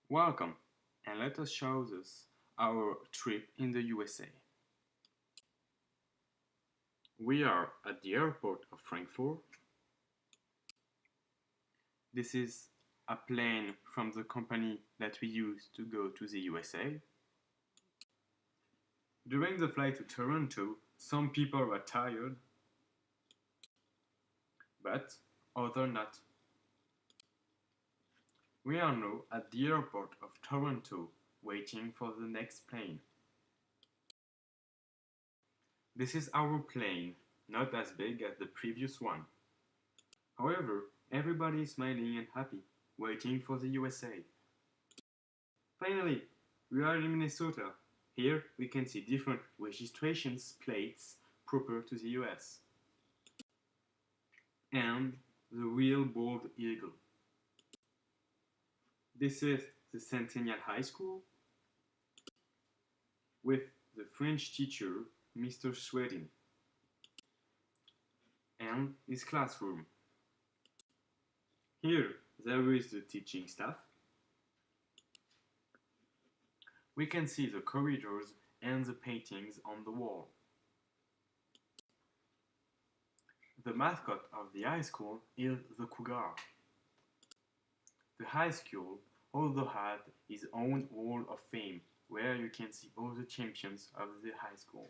Welcome, and let us show us our trip in the USA. We are at the airport of Frankfurt. This is a plane from the company that we use to go to the USA. During the flight to Toronto, some people were tired, but others not. We are now at the airport of Toronto waiting for the next plane. This is our plane, not as big as the previous one. However, everybody is smiling and happy, waiting for the USA. Finally, we are in Minnesota. Here we can see different registration plates proper to the US. And the real bald eagle. This is the Centennial High School with the French teacher, Mr. Swedin, and his classroom. Here there is the teaching staff. We can see the corridors and the paintings on the wall. The mascot of the high school is the cougar. The high school also had its own Hall of Fame, where you can see all the champions of the high school.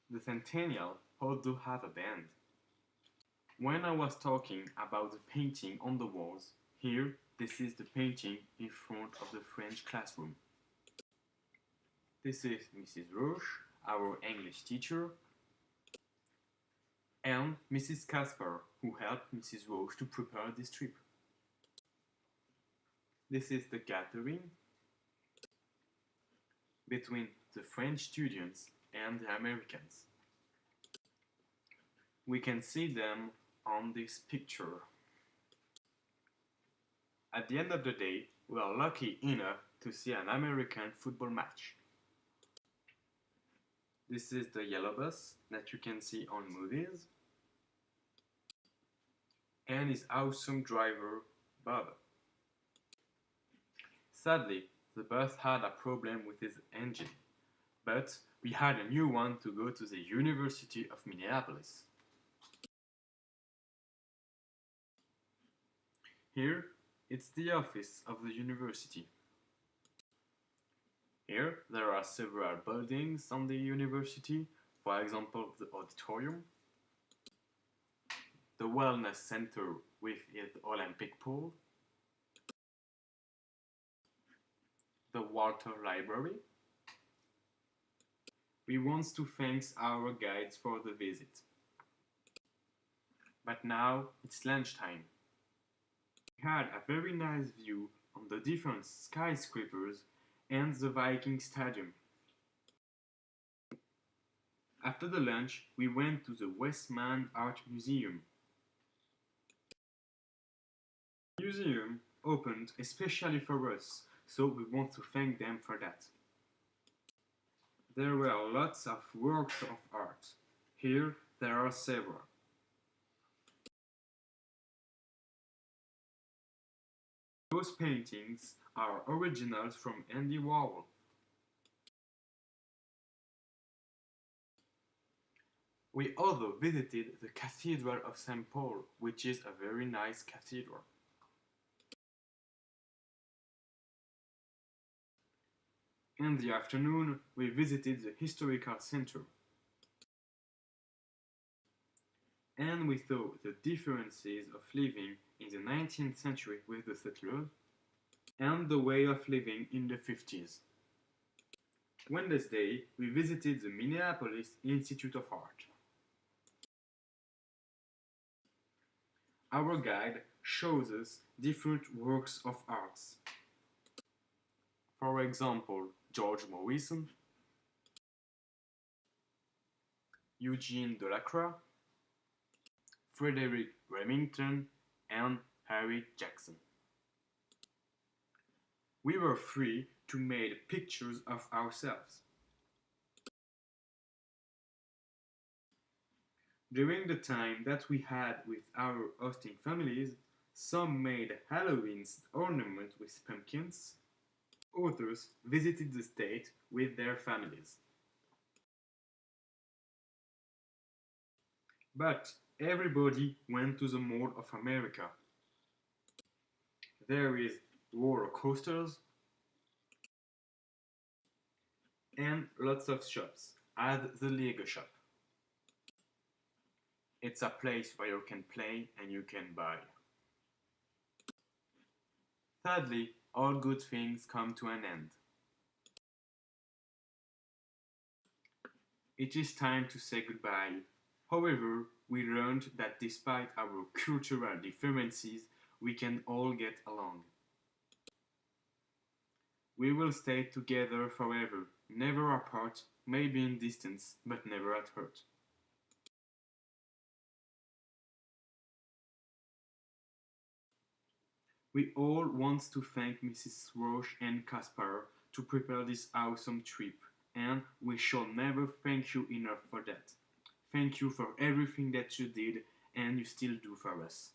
The Centennial also have a band. When I was talking about the painting on the walls, here this is the painting in front of the French classroom. This is Mrs. Roche, our English teacher, and Mrs. Casper, who helped Mrs. Roche to prepare this trip. This is the gathering between the French students and the Americans. We can see them on this picture. At the end of the day, we are lucky enough to see an American football match. This is the yellow bus that you can see on movies, and his awesome driver, Bob. Sadly, the bus had a problem with its engine, but we had a new one to go to the University of Minneapolis. Here, it's the office of the university. Here, there are several buildings on the university, for example, the auditorium, the wellness center with its Olympic pool, the Walter Library. We want to thank our guides for the visit. But now it's lunchtime. We had a very nice view on the different skyscrapers and the Viking Stadium. After the lunch, we went to the Westman Art Museum. The museum opened especially for us, so we want to thank them for that. There were lots of works of art. Here there are several. Those paintings are originals from Andy Warhol. We also visited the Cathedral of St. Paul, which is a very nice cathedral. In the afternoon, we visited the Historical Center. And we saw the differences of living in the 19th century with the settlers and the way of living in the 50s. Wednesday, we visited the Minneapolis Institute of Art. Our guide shows us different works of art. For example, George Morrison, Eugene Delacroix, Frederick Remington, and Harry Jackson. We were free to make pictures of ourselves. During the time that we had with our hosting families, Some made Halloween ornaments with pumpkins. Others visited the state with their families. But everybody went to the Mall of America. There is roller coasters and lots of shops. Add the Lego shop. It's a place where you can play and you can buy. Sadly, all good things come to an end. It is time to say goodbye. However, we learned that despite our cultural differences, we can all get along. We will stay together forever, never apart, maybe in distance, but never at hurt. We all want to thank Mrs. Roche and Caspar to prepare this awesome trip, and we shall never thank you enough for that. Thank you for everything that you did and you still do for us.